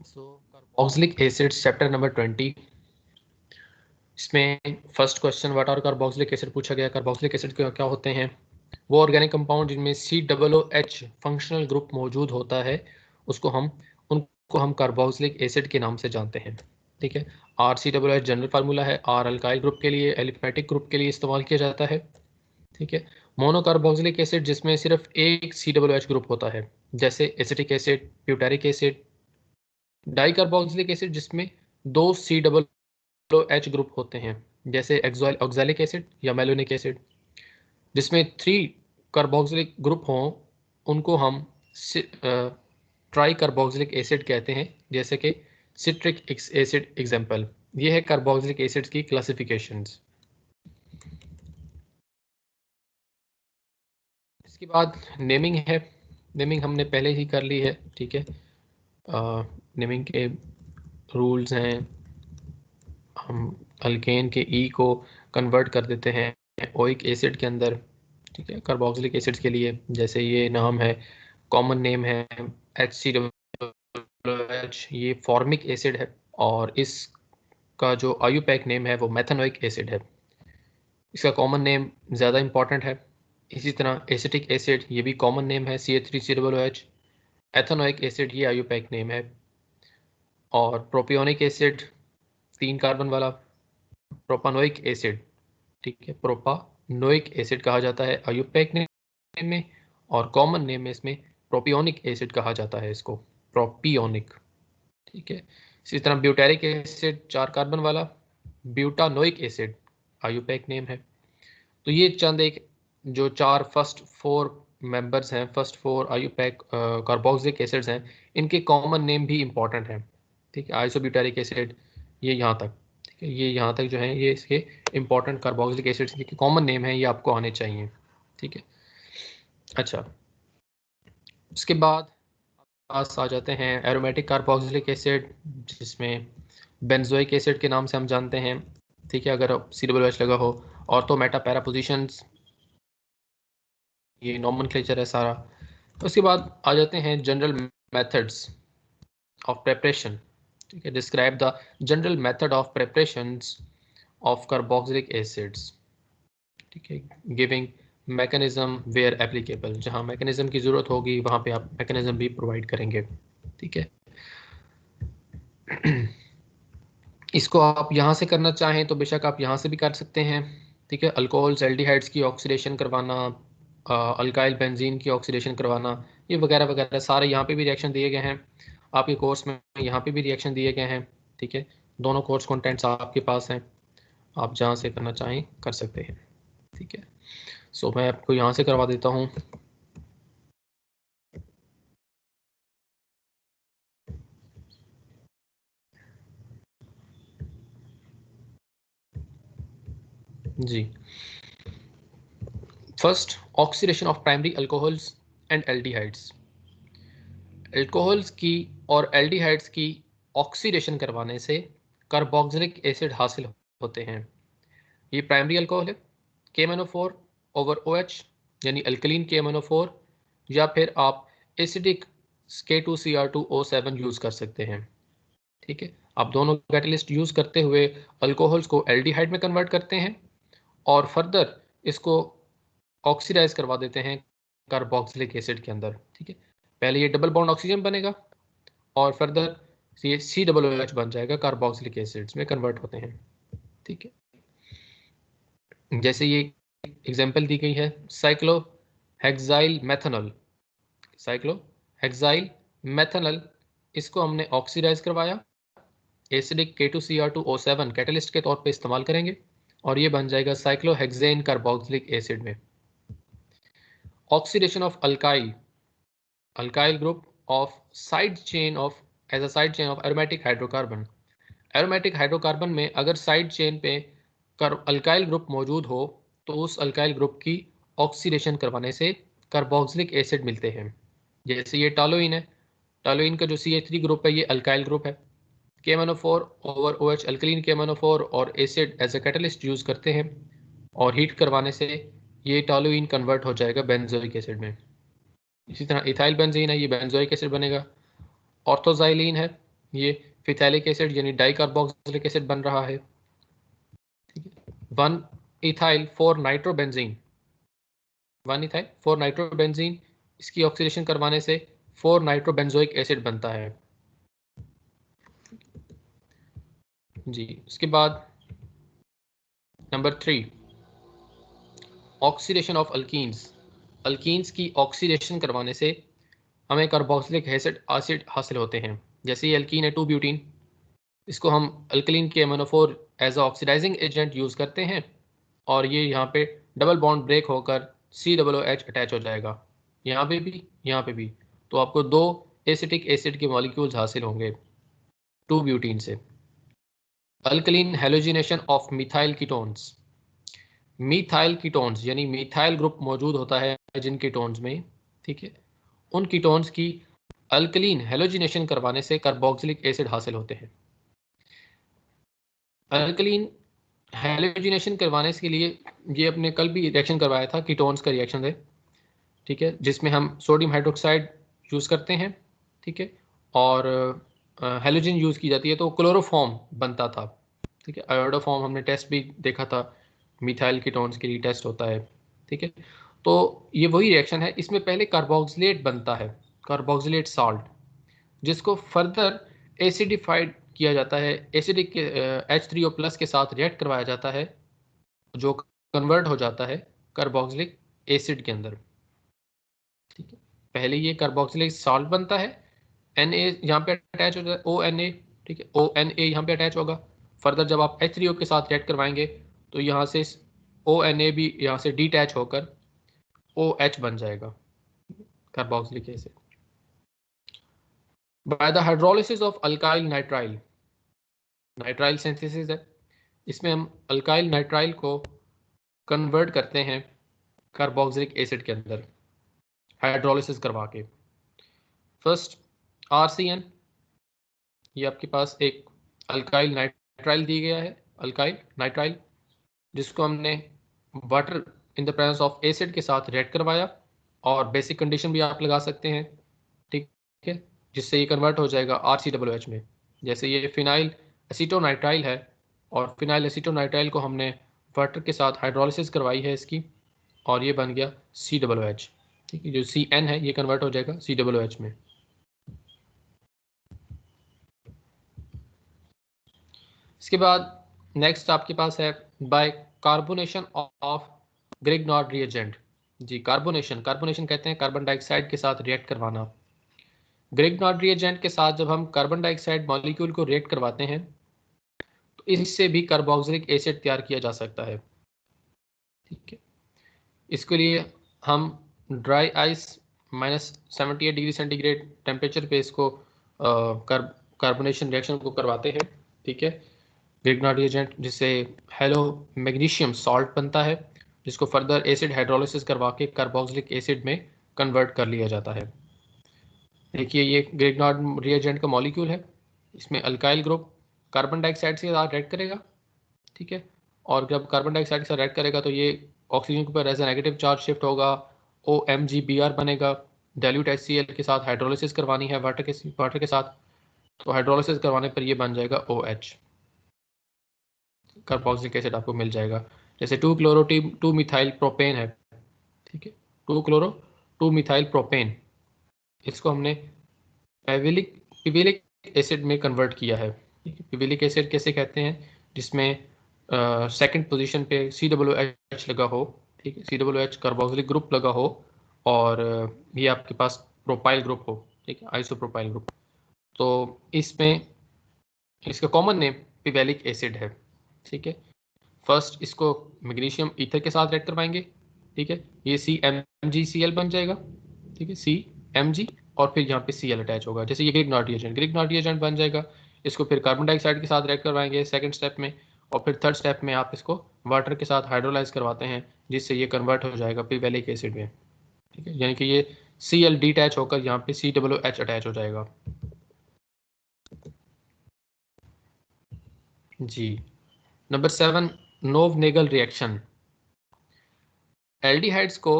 सो carboxylic acids chapter number 20। इसमें first question what are carboxylic acid पूछा गया। Carboxylic acid क्या होते हैं? वो ऑर्गेनिक कंपाउंड जिनमें COOH फंक्शनल ग्रुप मौजूद होता है उनको हम कार्बोक्सिलिक एसिड के नाम से जानते हैं। ठीक है, RCOOH जनरल फार्मूला है, R अल्काइल ग्रुप के लिए, एलिफेटिक ग्रुप के लिए इस्तेमाल किया जाता है। ठीक है, मोनोकार्बोक्सिलिक एसिड जिसमें सिर्फ एक COOH ग्रुप होता है, जैसे acetic acid, butyric acid. Dicarboxylic acid जिसमें दो COOH ग्रुप होते हैं, जैसे ऑक्सैलिक एसिड या मेलोनिक एसिड। जिसमें 3 कार्बोक्सिलिक ग्रुप हों उनको हम ट्राई कार्बोक्सिलिक एसिड कहते हैं, जैसे कि सिट्रिक एसिड एग्जाम्पल। ये है कार्बोक्सिलिक एसिड्स की क्लासिफिकेशंस। इसके बाद नेमिंग है। नेमिंग हमने पहले ही कर ली है। ठीक है, नेमिंग के रूल्स हैं, हम अल्केन के ई को कन्वर्ट कर देते हैं ओइक एसिड के अंदर। ठीक है, कार्बोक्सिलिक एसिड्स के लिए जैसे ये नाम है, कॉमन नेम है HCOOH, ये फॉर्मिक एसिड है, और इसका जो आयुपैक नेम है वो मेथेनोइक एसिड है। इसका कॉमन नेम ज़्यादा इंपॉर्टेंट है। इसी तरह एसिटिक एसिड, ये भी कॉमन नेम है CH3COOH। एथेनोइक एसिड, ये आयुपैक नेम है। और प्रोपियोनिक एसिड 3 कार्बन वाला, प्रोपानोइक एसिड, ठीक है, प्रोपानोइक एसिड कहा जाता है आयुपैक नेम में, और कॉमन नेम में इसमें प्रोपियोनिक एसिड कहा जाता है इसको, प्रोपियोनिक। ठीक है, इसी तरह ब्यूटेरिक एसिड 4 कार्बन वाला, ब्यूटानोइक एसिड आयुपैक नेम है। तो ये चंद एक जो 4 फर्स्ट 4 मेंबर्स हैं, फर्स्ट 4 आयुपैक कार्बोक्सिलिक एसिड्स हैं, इनके कॉमन नेम भी इंपॉर्टेंट हैं। ठीक है, आइसोब्यूटेरिक एसिड, ये यहाँ तक, ठीक है, ये यहाँ तक जो है ये इसके इंपॉर्टेंट कार्बोक्सिलिक एसिड्स के कॉमन नेम हैं, ये आपको आने चाहिए। ठीक है, अच्छा, उसके बाद पास आ जाते हैं एरोमेटिक कार्बोक्सिलिक एसिड, जिसमें बेंजोइक एसिड के नाम से हम जानते हैं। ठीक है, अगर COOH लगा हो, और तो मेटा पैरा पोजिशंस, ये नॉमेनक्लेचर है सारा। उसके बाद आ जाते हैं जनरल मेथड्स ऑफ प्रिपरेशन। ठीक है, describe the general method of preparations of carboxylic acids. ठीक है, गिविंग मैकेनिज्म वेयर एप्लीकेबल, जहाँ मैकेनिज्म की ज़रूरत होगी वहाँ पे आप मैकेनिज्म भी प्रोवाइड करेंगे। ठीक है, इसको आप यहाँ से करना चाहें तो बेशक आप यहाँ से भी कर सकते हैं। ठीक है, अल्कोहल्स एल्डिहाइड्स की ऑक्सीडेशन करवाना, अल्काइल बेंजीन की ऑक्सीडेशन करवाना, ये वगैरह वगैरह सारे यहाँ पे भी रिएक्शन दिए गए हैं आपके कोर्स में, यहाँ पे भी रिएक्शन दिए गए हैं। ठीक है, दोनों कोर्स कंटेंट्स आपके पास हैं, आप जहाँ से करना चाहें कर सकते हैं। ठीक है, सो मैं आपको यहाँ से करवा देता हूँ। जी, first, oxidation of primary alcohols and aldehydes. Alcohols की और एल्डिहाइड्स की ऑक्सीडेशन करवाने से कार्बोक्सिलिक एसिड हासिल होते हैं। ये प्राइमरी अल्कोहल है, KMnO4 ओवर OH, यानी अल्कलीन KMnO4, या फिर आप एसिडिक K2Cr2O7 यूज़ कर सकते हैं। ठीक है, आप दोनों कैटलिस्ट यूज़ करते हुए अल्कोहल्स को एल्डिहाइड में कन्वर्ट करते हैं, और फर्दर इसको ऑक्सीडाइज करवा देते हैं कार्बोक्सिलिक एसिड के अंदर। ठीक है, पहले ये डबल बॉन्ड ऑक्सीजन बनेगा, और फर्दर ये COOH बन जाएगा, कार्बोक्सिलिक एसिड्स में कन्वर्ट होते हैं। ठीक है, जैसे ये एग्जांपल दी गई है, साइक्लोहेक्साइल मेथनॉल, साइक्लोहेक्साइल मेथनॉल, इसको हमने ऑक्सीडाइज करवाया, एसिडिक K2Cr2O7 कैटलिस्ट के तौर पे इस्तेमाल करेंगे, और ये बन जाएगा साइक्लोहेक्सेन कार्बोक्सिलिक एसिड में। Oxidation of alkyl group of side chain of as a side chain of aromatic hydrocarbon. Aromatic hydrocarbon में अगर साइड चेन पे अल्काइल ग्रुप मौजूद हो तो उस अल्काइल ग्रुप की ऑक्सीडेशन करवाने से कार्बोक्सिलिक एसिड मिलते हैं। जैसे ये टालोइन है, टालोइन का जो CH3 ग्रुप है ये अल्काइल ग्रुप है। KMnO4 over OH, alkaline KMnO4 और acid as a catalyst use करते हैं, और हीट करवाने से ये टालोइन कन्वर्ट हो जाएगा बेंजोइक एसिड में। इसी तरह इथाइल बेंजीन है, ये बेंजोइक एसिड बनेगा। ऑर्थोजाइलिन है, ये फिथाइलिक एसिड यानी डाई कार्बोक्सिलिक एसिड बन रहा है। ठीक है, 1 इथाइल 4 नाइट्रोबेंजीन, 1 इथाइल 4 नाइट्रोबेंजीन, इसकी ऑक्सीडेशन करवाने से 4 नाइट्रोबेंजोइक एसिड बनता है। जी, उसके बाद number 3, oxidation of alkenes. Alkenes की ऑक्सीडेशन करवाने से हमें कार्बोक्सिलिक एसिड हासिल होते हैं। जैसे ये अल्कीन है 2 ब्यूटीन, इसको हम अल्कलीन के एमोनोफोर as a oxidising agent use करते हैं और ये यहाँ पे डबल बॉन्ड ब्रेक होकर COOH अटैच हो जाएगा, यहाँ पे भी। तो आपको 2 एसिटिक एसिड के मॉलिक्यूल्स हासिल होंगे 2 ब्यूटीन से। Alkaline halogenation of methyl ketones. Methyl ketones यानी मिथाइल ग्रुप मौजूद होता है जिन कीटोन्स में, ठीक है, उन कीटोन्स की अल्कलीन हेलोजिनेशन करवाने से कार्बोक्सिलिक एसिड हासिल होते हैं। अल्कलीन हेलोजिनेशन करवाने के लिए ये अपने कल भी रिएक्शन करवाया था, कीटोन्स का रिएक्शन है, ठीक है, जिसमें हम सोडियम हाइड्रोक्साइड यूज़ करते हैं, ठीक है, और हेलोजन यूज़ की जाती है तो क्लोरोफॉर्म बनता था, ठीक है। आयोडोफॉर्म हमने टेस्ट भी देखा था, मिथाइल कीटोन्स के लिए टेस्ट होता है, ठीक है। तो ये वही रिएक्शन है, इसमें पहले कार्बोक्सिलेट बनता है, कार्बोक्सिलेट साल्ट, जिसको फर्दर एसिडिफाइड किया जाता है, एसिडिक H3O प्लस के साथ रिएक्ट करवाया जाता है, जो कन्वर्ट हो जाता है कार्बोक्सिलिक एसिड के अंदर, ठीक है। पहले ये कार्बोक्सिलिक साल्ट बनता है, Na यहाँ पे अटैच हो जाए ONA, ठीक है, ONA यहाँ पे अटैच होगा। फर्दर जब आप H3O के साथ रिएक्ट करवाएंगे तो यहाँ से ONA भी यहाँ से डिटैच होकर OH बन जाएगा, carboxylic acid. By the hydrolysis of alkyl nitrile, nitrile synthesis है, इसमें हम अल्काइल नाइट्राइल को कन्वर्ट करते हैं कार्बोक्सिलिक एसिड के अंदर हाइड्रोलिसिस करवा के। फर्स्ट RCN, ये आपके पास एक अल्काइल नाइट्राइल दी गया है, अल्काइल नाइट्राइल, जिसको हमने water in the presence of acid के साथ रिएक्ट करवाया, और बेसिक कंडीशन भी आप लगा सकते हैं, ठीक है, जिससे ये कन्वर्ट हो जाएगा RCOOH में। जैसे ये फिनाइल एसीटोनाइट्राइल है, और फिनाइल एसीटोनाइट्राइल को हमने वाटर के साथ हाइड्रोलिसिस करवाई है इसकी, और ये बन गया COOH, ठीक है। जो CN है ये कन्वर्ट हो जाएगा COOH में। इसके बाद नेक्स्ट आपके पास है by carbonation of Grignard reagent. जी, कार्बोनेशन, कार्बोनेशन कहते हैं कार्बन डाइऑक्साइड के साथ रिएक्ट करवाना। ग्रिग्नॉर्ड रिएजेंट के साथ जब हम कार्बन डाइऑक्साइड मॉलिक्यूल को रिएक्ट करवाते हैं तो इससे भी कार्बोक्सिलिक एसिड तैयार किया जा सकता है, ठीक है। इसके लिए हम dry ice -78 degree centigrade temperature पे इसको कार्बोनेशन रिएक्शन को करवाते हैं, ठीक है, ग्रिग्नॉर्ड रिएजेंट, जिससे हेलो मैग्नीशियम सॉल्ट बनता है, जिसको फर्दर एसिड हाइड्रोलिसिस करवा के कार्बोक्सिलिक एसिड में कन्वर्ट कर लिया जाता है। देखिए ये ग्रिग्नॉर्ड रिएजेंट का मॉलिक्यूल है, इसमें अल्काइल ग्रुप कार्बन डाइऑक्साइड के साथ रिएक्ट करेगा, ठीक है, और जब कार्बन डाइऑक्साइड के साथ रिएक्ट करेगा तो ये ऑक्सीजन के ऊपर as a negative charge shift होगा, OMgBr बनेगा। डाइल्यूट HCl के साथ हाइड्रोलिसिस करवानी है वाटर के साथ, तो हाइड्रोलिसिस करवाने पर ये बन जाएगा OH, कार्बोक्सिलिक एसिड आपको मिल जाएगा। जैसे 2 मिथाइल प्रोपेन है, ठीक है, 2 मिथाइल प्रोपेन, इसको हमने पिविलिक एसिड में कन्वर्ट किया है। पिविलिक एसिड कैसे कहते हैं, जिसमें सेकंड पोजीशन पे COOH लगा हो, ठीक है, COOH कार्बोक्सिलिक ग्रुप लगा हो, और ये आपके पास प्रोपाइल ग्रुप हो, ठीक है, आइसोप्रोपाइल ग्रुप। तो इसमें इसका कॉमन नेम पिवेलिक एसिड है, ठीक है। फर्स्ट इसको मैग्नीशियम ईथर के साथ रिएक्ट करवाएंगे, ठीक है, ये CmgCl बन जाएगा, ठीक है, CmG, और फिर यहाँ पे Cl अटैच होगा, जैसे ये ग्रिग्नॉर्ड रिएजेंट बन जाएगा। इसको फिर कार्बन डाइऑक्साइड के साथ रिएक्ट करवाएंगे सेकंड स्टेप में, और फिर थर्ड स्टेप में आप इसको वाटर के साथ हाइड्रोलाइज करवाते हैं, जिससे ये कन्वर्ट हो जाएगा पिवेलिक एसिड में, ठीक है, यानी कि ये Cl डिटैच होकर यहाँ पे COOH अटैच हो जाएगा। जी, नंबर 7, नोव-नेगल रिएक्शन। एल्डिहाइड्स को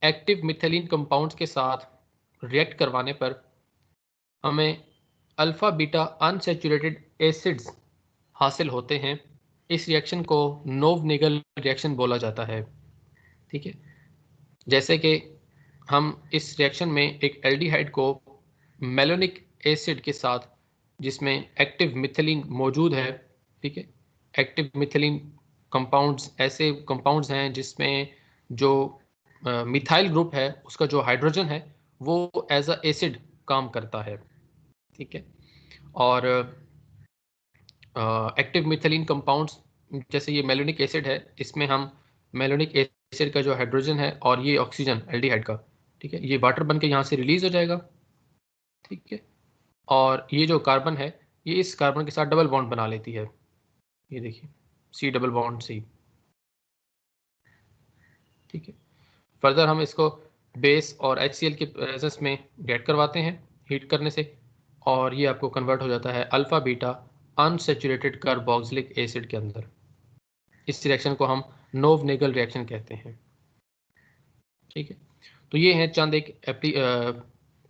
एक्टिव मिथाइलिन कंपाउंड्स के साथ रिएक्ट करवाने पर हमें अल्फा बीटा अनसैचुरेटेड एसिड्स हासिल होते हैं। इस रिएक्शन को नोव-नेगल रिएक्शन बोला जाता है। ठीक है, जैसे कि हम इस रिएक्शन में एक एल्डिहाइड को मेलोनिक एसिड के साथ, जिसमें एक्टिव मिथिलीन मौजूद है, ठीक है, एक्टिव मिथिलीन कंपाउंड्स ऐसे कंपाउंड्स हैं जिसमें जो मिथाइल ग्रुप है उसका जो हाइड्रोजन है वो एज अ एसिड काम करता है। ठीक है, और एक्टिव मिथिलीन कंपाउंड्स जैसे ये मेलोनिक एसिड है, इसमें हम मेलोनिक एसिड का जो हाइड्रोजन है और ये ऑक्सीजन एल्डिहाइड का, ठीक है, ये वाटर बन के यहाँ से रिलीज हो जाएगा। ठीक है, और ये जो कार्बन है ये इस कार्बन के साथ डबल बॉन्ड बना लेती है। ये देखिए, सी डबल बॉन्ड सी। ठीक है, फर्दर हम इसको बेस और HCl के प्रेजेंस में रिएक्ट करवाते हैं हीट करने से, और ये आपको कन्वर्ट हो जाता है alpha beta unsaturated carboxylic acid के अंदर। इस रिएक्शन को हम नोव-नेगल रिएक्शन कहते हैं। ठीक है, तो ये है चंद एक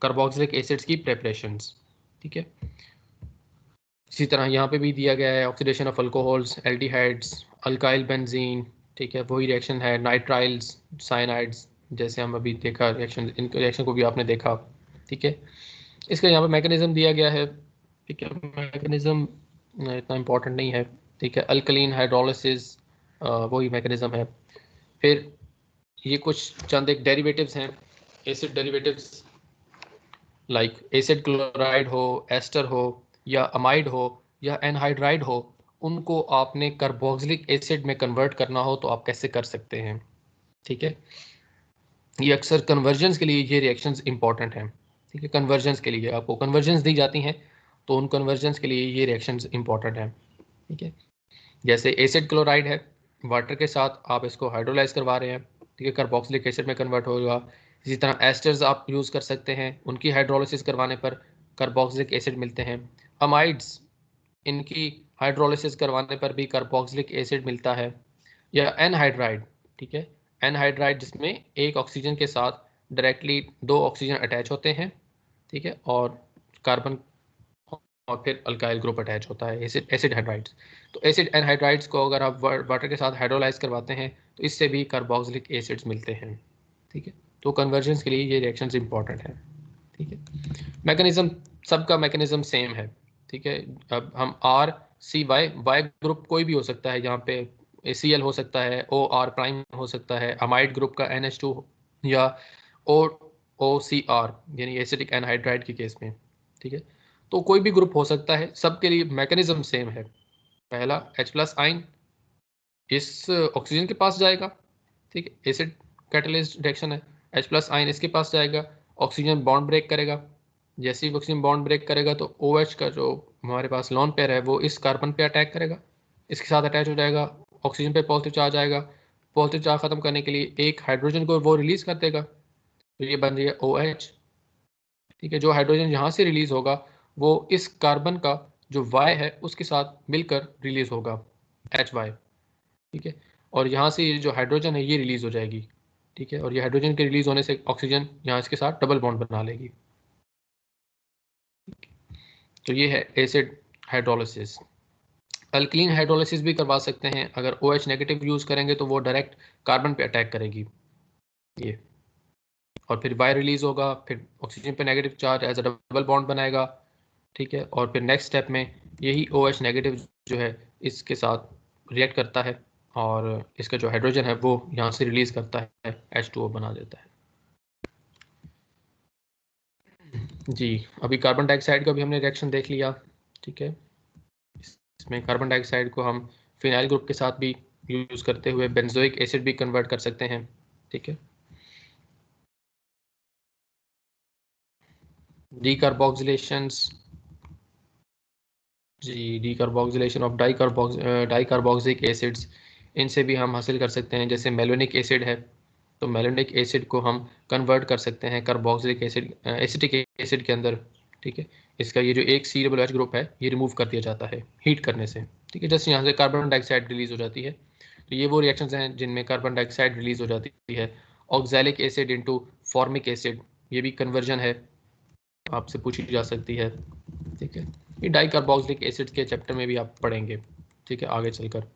कार्बोक्सिलिक एसिड्स की प्रेपरेशंस। ठीक है, इसी तरह यहाँ पे भी दिया गया है oxidation of alcohols, aldehydes, alkyl benzene. ठीक है, वही रिएक्शन है नाइट्राइल्स, साइनाइड्स, जैसे हम अभी देखा रिएक्शन, इन रिएक्शन को भी आपने देखा। ठीक है, इसका यहाँ पे मैकेनिज्म दिया गया है। ठीक है, मैकेनिज्म इतना इम्पोर्टेंट नहीं है। ठीक है, अल्कलीन हाइड्रोलिसिस वही मैकेनिज्म है। फिर ये कुछ चंद एक डेरिवेटिव्स हैं, acid derivatives, like acid chloride हो, एस्टर हो, या अमाइड हो, या एनहाइड्राइड हो, उनको आपने कार्बोक्सिलिक एसिड में कन्वर्ट करना हो तो आप कैसे कर सकते हैं। ठीक है, ये अक्सर कन्वर्जन्स के लिए ये रिएक्शंस इंपॉर्टेंट हैं। ठीक है, कन्वर्जन्स के लिए आपको कन्वर्जन्स दी जाती हैं तो उन कन्वर्जन्स के लिए ये रिएक्शंस इंपॉर्टेंट हैं। ठीक है, जैसे एसिड क्लोराइड है, वाटर के साथ आप इसको हाइड्रोलाइज करवा रहे हैं, ठीक है, कार्बोक्सिलिक एसिड में कन्वर्ट होगा। इसी तरह एस्टर्स आप यूज़ कर सकते हैं, उनकी हाइड्रोलिसिस करवाने पर कार्बोक्सिलिक एसिड मिलते हैं। अमाइड्स, इनकी हाइड्रोलिसिस करवाने पर भी कार्बोक्सिलिक एसिड मिलता है। या एनहाइड्राइड, ठीक है, एनहाइड्राइड जिसमें एक ऑक्सीजन के साथ डायरेक्टली दो ऑक्सीजन अटैच होते हैं, ठीक है, और कार्बन और फिर अल्काइल ग्रुप अटैच होता है, एसिड हाइड्राइड्स। तो एसिड एनहाइड्राइड्स को अगर आप वाटर के साथ हाइड्रोलाइज करवाते हैं तो इससे भी कार्बोक्सिलिक एसिड्स मिलते हैं। ठीक है, तो कन्वर्जन्स के लिए ये रिएक्शंस इंपॉर्टेंट है। ठीक है, मैकेनिज्म, सबका मैकेनिज्म सेम है। ठीक है, अब हम RCY, वाई ग्रुप कोई भी हो सकता है, यहाँ पे ACl हो सकता है, OR प्राइम हो सकता है, अमाइड ग्रुप का NH2, या OCR यानी एसिडिक एनहाइड्राइड के केस में। ठीक है, तो कोई भी ग्रुप हो सकता है, सबके लिए मैकेनिज्म सेम है। पहला H+ आयन इस ऑक्सीजन के पास जाएगा, ठीक है, एसिड कैटलिस्ट रिएक्शन है, H+ आयन इसके पास जाएगा, ऑक्सीजन बॉन्ड ब्रेक करेगा। जैसे ही ऑक्सीजन बॉन्ड ब्रेक करेगा तो OH का जो हमारे पास लोन पेयर है वो इस कार्बन पे अटैक करेगा, इसके साथ अटैच हो जाएगा, ऑक्सीजन पे पॉजिटिव चार्ज आएगा, पॉजिटिव चार्ज खत्म करने के लिए एक हाइड्रोजन को वो रिलीज कर देगा, तो ये बन रही है OH। ठीक है, जो हाइड्रोजन यहाँ से रिलीज होगा वो इस कार्बन का जो Y है उसके साथ मिलकर रिलीज होगा, HY। ठीक है, और यहाँ से ये जो हाइड्रोजन है ये रिलीज हो जाएगी। ठीक है, और ये हाइड्रोजन के रिलीज होने से ऑक्सीजन यहाँ इसके साथ डबल बॉन्ड बना लेगी। तो ये है एसिड हाइड्रोलिसिस। अल्कलीन हाइड्रोलिसिस भी करवा सकते हैं, अगर OH नेगेटिव यूज करेंगे तो वो डायरेक्ट कार्बन पे अटैक करेगी ये, और फिर Y रिलीज होगा, फिर ऑक्सीजन पे negative charge as a double bond बनाएगा। ठीक है, और फिर नेक्स्ट स्टेप में यही OH नेगेटिव जो है इसके साथ रिएक्ट करता है और इसका जो हाइड्रोजन है वो यहाँ से रिलीज करता है, H2O बना देता है। जी, अभी कार्बन डाइऑक्साइड का भी हमने रिएक्शन देख लिया। ठीक है, इसमें कार्बन डाइऑक्साइड को हम फिनाइल ग्रुप के साथ भी यूज करते हुए बेंजोइक एसिड भी कन्वर्ट कर सकते हैं। ठीक है, डीकार्बोक्सिलेशंस, जी, डीकार्बोक्सिलेशन ऑफ डाइकार्बोक्सिलिक एसिड्स, इनसे भी हम हासिल कर सकते हैं। जैसे मेलोनिक एसिड है तो मेलोनिक एसिड को हम कन्वर्ट कर सकते हैं कार्बोक्सिलिक एसिड, एसिटिक एसिड के अंदर। ठीक है, इसका ये जो एक COH ग्रुप है ये रिमूव कर दिया जाता है हीट करने से। ठीक है, जैसे यहाँ से कार्बन डाइऑक्साइड रिलीज हो जाती है, तो ये वो रिएक्शंस हैं जिनमें कार्बन डाइऑक्साइड रिलीज हो जाती है। Oxalic acid into formic acid, ये भी कन्वर्जन है, आपसे पूछी जा सकती है। ठीक है, ये डाई कार्बोक्सिलिक एसिड के चैप्टर में भी आप पढ़ेंगे, ठीक है, आगे चलकर।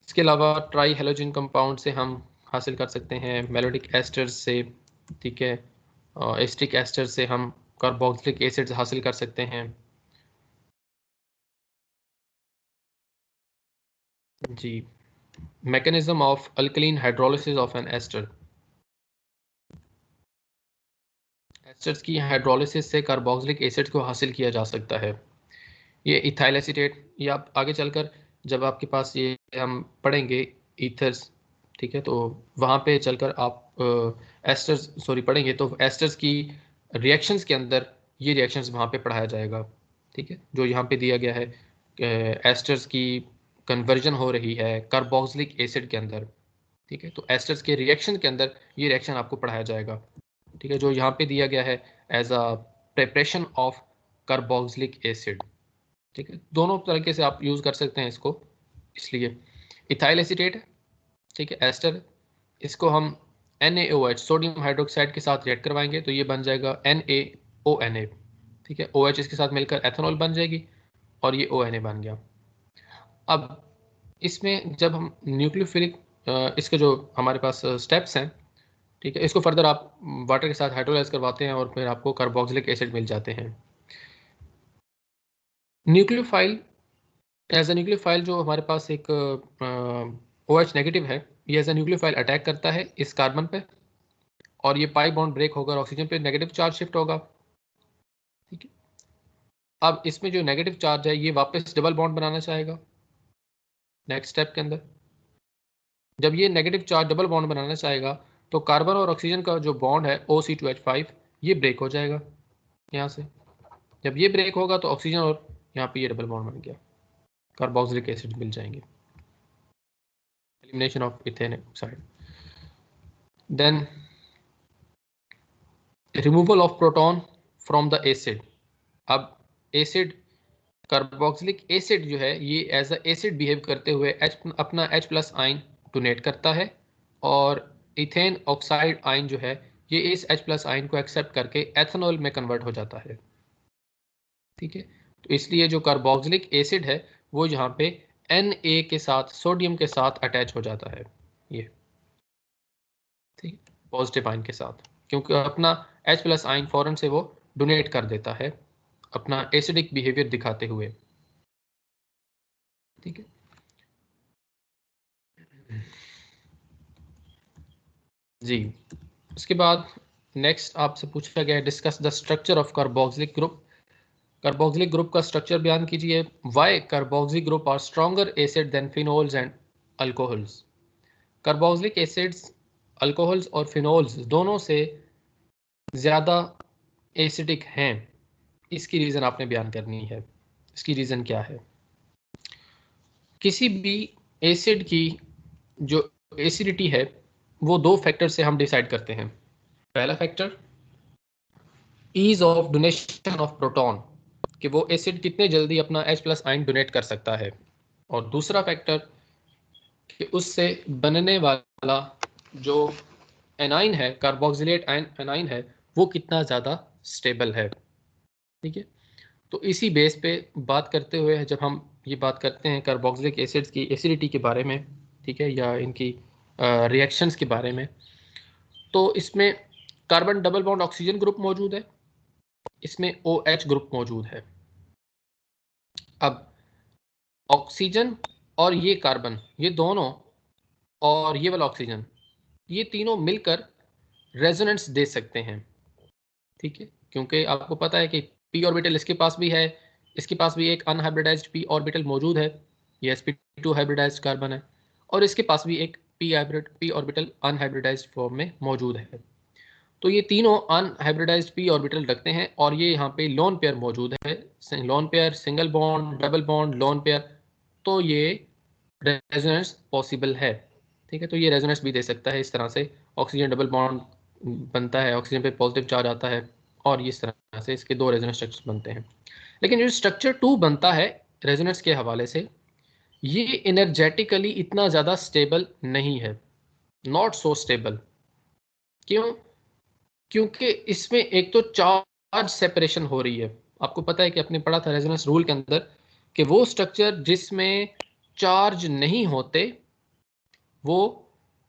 इसके अलावा ट्राई हेलोजन कंपाउंड से हम हासिल कर सकते हैं मेलोडिक एस्टर्स से, ठीक है, एस्टिक एस्टर से हम कार्बोक्सिलिक एसिड हासिल कर सकते हैं। जी, mechanism of alkaline hydrolysis of an ester. Esters की हाइड्रोलिसिस से कार्बोक्सिलिक एसिड को हासिल किया जा सकता है। ये इथाइल एसीटेट, ये आप आगे चलकर जब आपके पास ये हम पढ़ेंगे ईथर्स, ठीक है, तो वहाँ पे चलकर आप एस्टर्स सॉरी पढ़ेंगे तो एस्टर्स की रिएक्शंस के अंदर ये रिएक्शंस वहाँ पे पढ़ाया जाएगा, ठीक है, जो यहाँ पे दिया गया है एस्टर्स की कन्वर्जन हो रही है कार्बोक्सिलिक एसिड के अंदर, ठीक है, तो एस्टर्स के रिएक्शन के अंदर ये रिएक्शन आपको पढ़ाया जाएगा, ठीक है, जो यहाँ पे दिया गया है as a preparation of carboxylic acid, ठीक है, दोनों तरीके से आप यूज़ कर सकते हैं इसको। इसलिए इथाइल एसीटेट है, ठीक है, एस्टर, इसको हम NaOH सोडियम हाइड्रोक्साइड के साथ रिएक्ट करवाएंगे तो ये बन जाएगा NaONA, ठीक है, OH इसके साथ मिलकर एथेनॉल बन जाएगी और ये ONA बन गया। अब इसमें जब हम न्यूक्लियोफिलिक इसके जो हमारे पास स्टेप्स हैं, ठीक है, इसको फर्दर आप वाटर के साथ हाइड्रोलाइज करवाते हैं और फिर आपको कार्बोक्सिलिक एसिड मिल जाते हैं। न्यूक्लियोफाइल, एज ए न्यूक्लियोफाइल जो हमारे पास एक OH नेगेटिव है, ये एज ए न्यूक्लियोफाइल अटैक करता है इस कार्बन पे और ये पाई बॉन्ड ब्रेक होकर ऑक्सीजन पे नेगेटिव चार्ज शिफ्ट होगा, ठीक है। अब इसमें जो नेगेटिव चार्ज है ये वापस डबल बॉन्ड बनाना चाहेगा नेक्स्ट स्टेप के अंदर। जब ये नेगेटिव चार्ज डबल बॉन्ड बनाना चाहेगा तो कार्बन और ऑक्सीजन का जो बॉन्ड है OC2H5 ये ब्रेक हो जाएगा यहाँ से। जब ये ब्रेक होगा तो ऑक्सीजन और यहाँ पे ये डबल बॉन्ड बन गया, कार्बोक्सिलिक एसिड मिल जाएंगे, elimination of ethane oxide. Then removal of proton from the acid. अब एसिड, कार्बोक्सिलिक एसिड जो है ये एज अ एसिड बिहेव करते हुए अपना H+ आयन डोनेट करता है और इथेन ऑक्साइड आयन जो है ये इस H+ आयन को एक्सेप्ट करके एथेनॉल में कन्वर्ट हो जाता है, ठीक है। तो इसलिए जो कार्बोक्सिलिक एसिड है वो यहाँ पे Na के साथ सोडियम के साथ अटैच हो जाता है, ये ठीक, पॉजिटिव आयन के साथ, क्योंकि अपना H+ आयन फौरन से वो डोनेट कर देता है अपना एसिडिक बिहेवियर दिखाते हुए, ठीक है। जी, उसके बाद नेक्स्ट आपसे पूछा गया है discuss the structure of carboxylic group. Carboxylic group का स्ट्रक्चर बयान कीजिए। Why carboxylic group are stronger acid than phenols and alcohols. Carboxylic acids alcohols और फिनोल्स दोनों से ज़्यादा एसिडिक हैं, इसकी रीज़न आपने बयान करनी है। इसकी रीज़न क्या है? किसी भी एसिड की जो एसिडिटी है वो दो फैक्टर से हम डिसाइड करते हैं। पहला factor ease of donation of proton, कि वो एसिड कितने जल्दी अपना H+ आयन डोनेट कर सकता है, और दूसरा फैक्टर कि उससे बनने वाला जो एनाइन है, कार्बोक्सिलेट एनाइन है, वो कितना ज़्यादा स्टेबल है, ठीक है। तो इसी बेस पे बात करते हुए जब हम ये बात करते हैं कार्बोक्सिलिक एसिड्स की एसिडिटी के बारे में, ठीक है, या इनकी रिएक्शंस के बारे में, तो इसमें carbon double bond oxygen group मौजूद है, इसमें OH ग्रुप मौजूद है। अब ऑक्सीजन और ये कार्बन, ये दोनों और ये वाला ऑक्सीजन, ये तीनों मिलकर रेजोनेंस दे सकते हैं, ठीक है, क्योंकि आपको पता है कि p ऑर्बिटल इसके पास भी है, इसके पास भी एक अनहाइब्रिडाइज्ड p ऑर्बिटल मौजूद है, ये sp2 हाइब्रिडाइज्ड कार्बन है, और इसके पास भी एक p ऑर्बिटल अनहाइब्रिडाइज्ड फॉर्म में मौजूद है। तो ये तीनों अनहाइब्रिडाइज्ड p ऑर्बिटल रखते हैं और ये यहाँ पे लोन पेयर मौजूद है, lone pair, single bond, double bond, lone pair, तो ये रेजोनेंस पॉसिबल है, ठीक है। तो ये रेजोनेंस भी दे सकता है, इस तरह से ऑक्सीजन डबल बॉन्ड बनता है, ऑक्सीजन पे पॉजिटिव चार्ज आता है और इस तरह से इसके दो रेजोनेंस स्ट्रक्चर बनते हैं। लेकिन जो स्ट्रक्चर 2 बनता है रेजोनेंस के हवाले से, ये एनर्जेटिकली इतना ज़्यादा स्टेबल नहीं है, नॉट सो स्टेबल। क्यों? क्योंकि इसमें एक तो चार्ज चार्ज सेपरेशन हो रही है। आपको पता है कि आपने पढ़ा था रेजोनेंस रूल के अंदर कि वो स्ट्रक्चर जिसमें चार्ज नहीं होते वो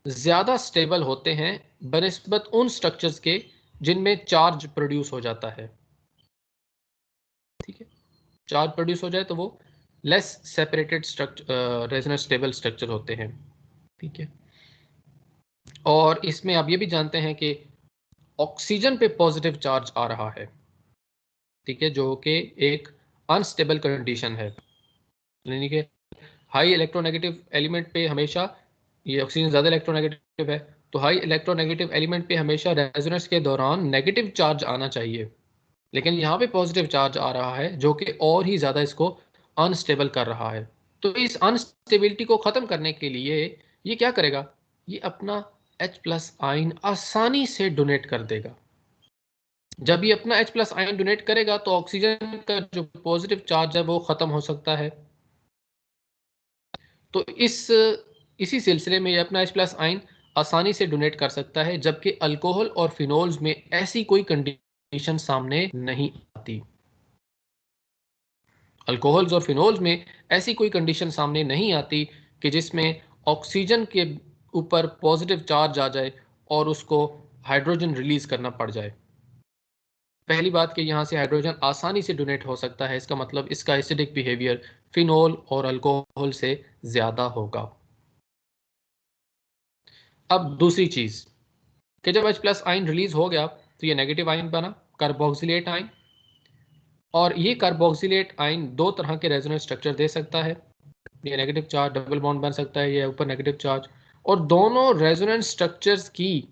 ज़्यादा स्टेबल होते हैं बनिस्बत उन स्ट्रक्चर्स के जिनमें चार्ज प्रोड्यूस हो जाता है। ठीक है, चार्ज प्रोड्यूस हो जाए तो वो less separated structure resonance stable structure होते हैं। ठीक है, और इसमें आप ये भी जानते हैं कि ऑक्सीजन पे पॉजिटिव चार्ज आ रहा है। ठीक है, जो कि एक अनस्टेबल कंडीशन है, यानी कि हाई इलेक्ट्रोनेगेटिव एलिमेंट पे हमेशा, ये ऑक्सीजन ज़्यादा इलेक्ट्रोनेगेटिव है, तो हाई इलेक्ट्रोनेगेटिव एलिमेंट पे हमेशा रेजोनेंस के दौरान नेगेटिव चार्ज आना चाहिए, लेकिन यहाँ पे पॉजिटिव चार्ज आ रहा है जो कि और ही ज़्यादा इसको अनस्टेबल कर रहा है। तो इस अनस्टेबिलिटी को ख़त्म करने के लिए ये क्या करेगा, ये अपना H+ आयन आसानी से डोनेट कर देगा। जब ये अपना H+ आयन डोनेट करेगा तो ऑक्सीजन का जो पॉजिटिव चार्ज है वो ख़त्म हो सकता है। तो इसी सिलसिले में ये अपना H+ आयन आसानी से डोनेट कर सकता है, जबकि अल्कोहल और फिनोल्स में ऐसी कोई कंडीशन सामने नहीं आती। अल्कोहल्स और फिनोल्स में ऐसी कोई कंडीशन सामने नहीं आती कि जिसमें ऑक्सीजन के ऊपर पॉजिटिव चार्ज आ जाए और उसको हाइड्रोजन रिलीज करना पड़ जाए। पहली बात कि यहाँ से हाइड्रोजन आसानी से डोनेट हो सकता है, इसका मतलब इसका एसिडिक बिहेवियर फिनोल और अल्कोहल से ज़्यादा होगा। अब दूसरी चीज़ कि जब H+ आयन रिलीज हो गया तो ये नेगेटिव आयन बना, कार्बोक्सिलेट आयन, और ये कार्बोक्सिलेट आयन दो तरह के रेजोनेंस स्ट्रक्चर दे सकता है। ये नेगेटिव चार्ज डबल बॉन्ड बन सकता है, ये ऊपर नेगेटिव चार्ज, और दोनों रेजोनेंस स्ट्रक्चर्स की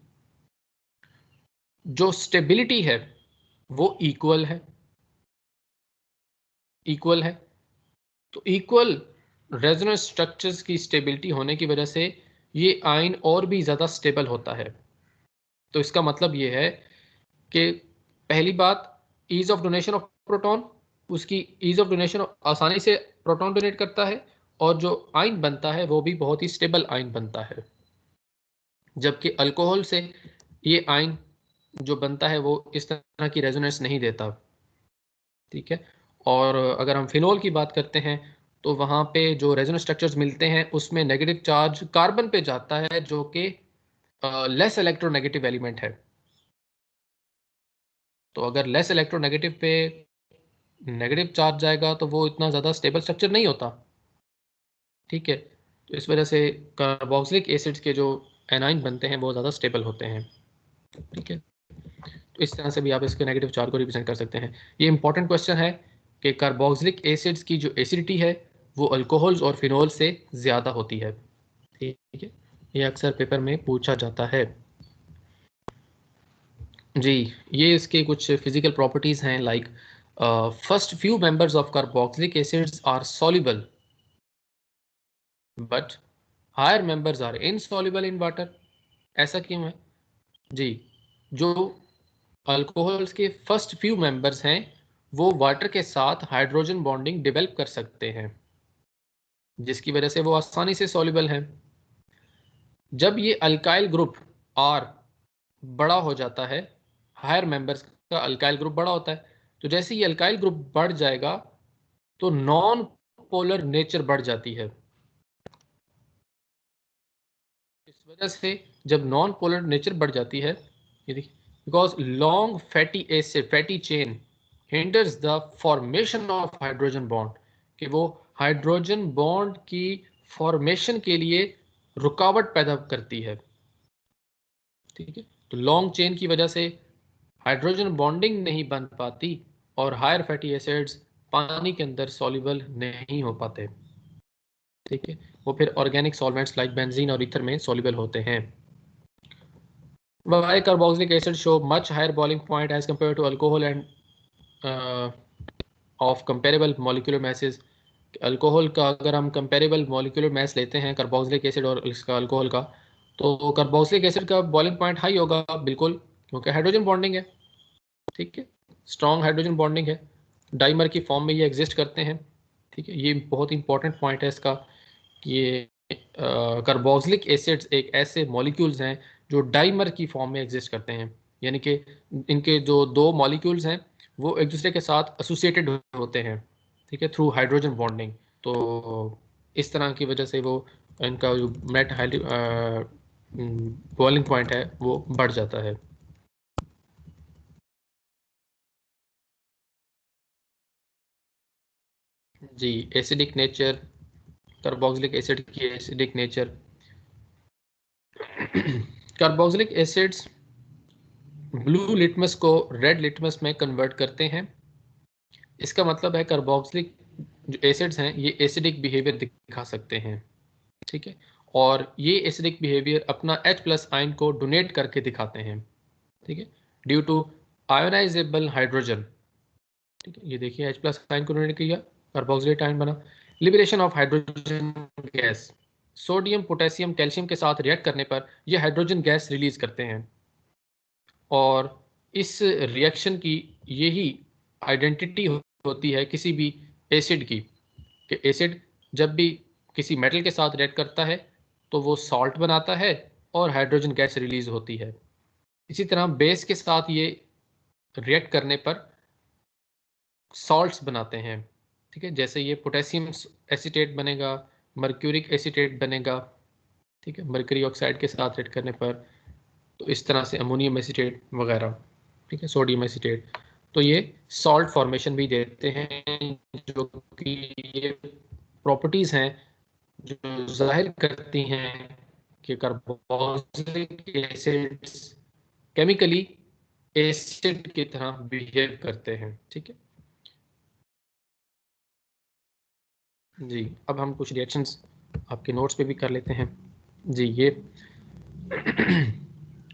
जो स्टेबिलिटी है वो इक्वल है। तो इक्वल रेजोनेंस स्ट्रक्चर्स की स्टेबिलिटी होने की वजह से ये आयन और भी ज़्यादा स्टेबल होता है। तो इसका मतलब ये है कि पहली बात, ease of donation of proton, उसकी ईज ऑफ डोनेशन आसानी से प्रोटॉन डोनेट करता है, और जो आयन बनता है वो भी बहुत ही स्टेबल आयन बनता है, जबकि अल्कोहल से ये आयन जो बनता है वो इस तरह की रेजोनेंस नहीं देता। ठीक है, और अगर हम फिनोल की बात करते हैं तो वहाँ पे जो रेजोनेंस स्ट्रक्चर्स मिलते हैं उसमें नेगेटिव चार्ज कार्बन पे जाता है, जो कि लेस इलेक्ट्रोनेगेटिव एलिमेंट है। तो अगर लेस इलेक्ट्रोनेगेटिव पे नेगेटिव चार्ज जाएगा तो वो इतना ज़्यादा स्टेबल स्ट्रक्चर नहीं होता। ठीक है, तो इस वजह से कार्बोक्सिलिक एसिड्स के जो एनाइन बनते हैं वो ज़्यादा स्टेबल होते हैं। ठीक है, तो इस तरह से भी आप इसके नेगेटिव चार्ज को रिप्रेजेंट कर सकते हैं। ये इंपॉर्टेंट क्वेश्चन है कि कार्बोक्सिलिक एसिड्स की जो एसिडिटी है वो अल्कोहल्स और फिनोल से ज़्यादा होती है। ठीक है, ये अक्सर पेपर में पूछा जाता है। जी, ये इसके कुछ फिजिकल प्रॉपर्टीज़ हैं, like first few members of carboxylic acids are soluble but higher members are insoluble in water. ऐसा क्यों है जी? जो अल्कोहल्स के फर्स्ट फ्यू मेंबर्स हैं वो वाटर के साथ हाइड्रोजन बॉन्डिंग डेवलप कर सकते हैं, जिसकी वजह से वो आसानी से सॉल्युबल हैं। जब ये अल्काइल ग्रुप आर बड़ा हो जाता है, हायर मेंबर्स का अल्काइल ग्रुप बड़ा होता है, तो जैसे ही अल्काइल ग्रुप बढ़ जाएगा तो नॉन पोलर नेचर बढ़ जाती है। इस वजह से जब नॉन पोलर नेचर बढ़ जाती है, ये देखिए, because long fatty acid fatty chain hinders the formation of hydrogen bond, कि वो हाइड्रोजन बॉन्ड की फॉर्मेशन के लिए रुकावट पैदा करती है। ठीक है, तो लॉन्ग चेन की वजह से हाइड्रोजन बॉन्डिंग नहीं बन पाती और हायर फैटी एसिड्स पानी के अंदर सॉल्युबल नहीं हो पाते। ठीक है, वो फिर ऑर्गेनिक सॉल्वेंट्स लाइक बेंजीन और ईथर में सॉल्युबल होते हैं। Why carboxylic acid show much higher boiling point as compared to alcohol and of comparable molecular masses? Alcohol का अगर हम कंपेरेबल मॉलिक्यूलर मास लेते हैं कार्बोक्सिलिक एसिड और इसका अल्कोहल का, तो कार्बोक्सिलिक एसिड का बॉइलिंग पॉइंट हाई होगा, बिल्कुल, क्योंकि हाइड्रोजन बॉन्डिंग है। ठीक है, स्ट्रॉन्ग हाइड्रोजन बॉन्डिंग है, डाइमर की फॉर्म में ये एग्जिस्ट करते हैं। ठीक है, ये बहुत इंपॉर्टेंट पॉइंट है इसका कि ये कार्बोक्सिलिक एसिड्स एक ऐसे मॉलिक्यूल्स हैं जो डाइमर की फॉर्म में एग्जिस्ट करते हैं, यानी कि इनके जो दो मॉलिक्यूल्स हैं वो एक दूसरे के साथ एसोसिएटेड होते हैं, ठीक है, थ्रू हाइड्रोजन बॉन्डिंग। तो इस तरह की वजह से वो इनका जो नेट बॉइलिंग पॉइंट है वो बढ़ जाता है। जी, एसिडिक नेचर, कार्बोक्सिलिक एसिड की acidic nature. Carboxylic acids blue litmus को रेड लिटमस में कन्वर्ट करते हैं। इसका मतलब है कार्बोक्सिलिक जो एसिड्स हैं ये एसिडिक बिहेवियर दिखा सकते हैं, ठीक है, और ये एसिडिक बिहेवियर अपना H+ आयन को डोनेट करके दिखाते हैं, ठीक है, ड्यू टू आयोनाइजेबल हाइड्रोजन, ठीक है, ये देखिए H+ आयन को डोनेट किया, कार्बोक्सिलेट आयन बना। Liberation of hydrogen gas, sodium potassium calcium के साथ रिएक्ट करने पर ये हाइड्रोजन गैस रिलीज करते हैं, और इस रिएक्शन की यही आइडेंटिटी होती है किसी भी एसिड की, कि एसिड जब भी किसी मेटल के साथ रिएक्ट करता है तो वो सॉल्ट बनाता है और हाइड्रोजन गैस रिलीज होती है। इसी तरह बेस के साथ ये रिएक्ट करने पर सॉल्ट्स बनाते हैं, ठीक है, जैसे ये पोटेशियम एसीटेट बनेगा, मर्क्यूरिक एसीटेट बनेगा, ठीक है, मर्करी ऑक्साइड के साथ रिएक्ट करने पर, तो इस तरह से अमोनियम एसीटेट वगैरह, ठीक है, सोडियम एसीटेट। तो ये सॉल्ट फॉर्मेशन भी देते हैं, जो कि ये प्रॉपर्टीज हैं जो जाहिर करती हैं कि कार्बोक्सिलिक एसिड्स केमिकली एसिड की तरह बिहेव करते हैं, ठीक है। जी, अब हम कुछ रिएक्शंस आपके नोट्स पे भी कर लेते हैं। जी, ये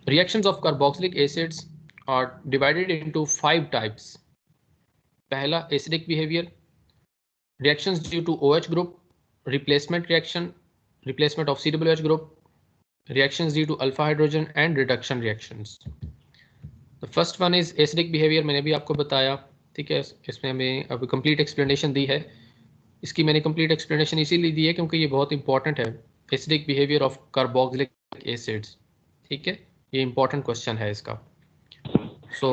reactions of carboxylic acids are divided into 5 types. पहला acidic behavior, reactions due to OH group, replacement reaction, replacement of COOH group, reactions due to alpha hydrogen and reduction reactions. The first one is acidic behavior, मैंने भी आपको बताया, ठीक है, इसमें हमें अब कंप्लीट एक्सप्लेनेशन दी है। इसकी मैंने कंप्लीट एक्सप्लेनेशन इसीलिए दी है क्योंकि ये बहुत इंपॉर्टेंट है, acidic behaviour of carboxylic acids, ठीक है, ये इंपॉर्टेंट क्वेश्चन है इसका। सो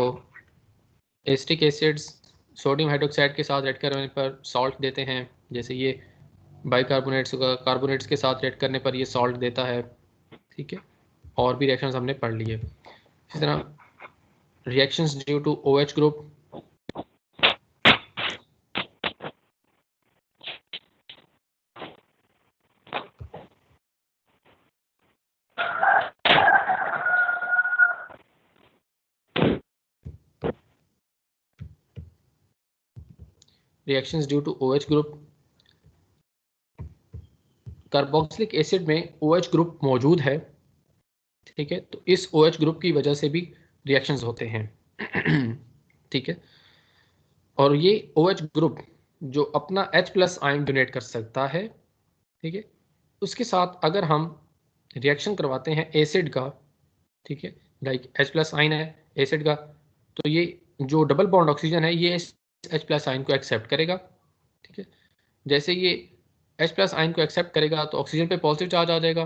एसिटिक एसिड्स सोडियम हाइड्रोक्साइड के साथ रिएक्ट करने पर सॉल्ट देते हैं, जैसे ये बाइकार्बोनेट्स का कार्बोनेट्स के साथ रिएक्ट करने पर ये सॉल्ट देता है, ठीक है, और भी रिएक्शंस हमने पढ़ लिए। इसी तरह reactions due to OH group, reactions due to OH group, carboxylic acid में OH ग्रुप मौजूद है, ठीक है, तो इस OH ग्रुप की वजह से भी रिएक्शंस होते हैं, ठीक है, और ये OH ग्रुप जो अपना H+ आयन डोनेट कर सकता है, ठीक है, उसके साथ अगर हम रिएक्शन करवाते हैं एसिड का, ठीक है, लाइक H+ आयन है एसिड का, तो ये जो डबल बॉन्ड ऑक्सीजन है ये H+ आयन को एक्सेप्ट करेगा, ठीक है, जैसे ये H+ आयन को एक्सेप्ट करेगा तो ऑक्सीजन पे पॉजिटिव चार्ज आ जाएगा,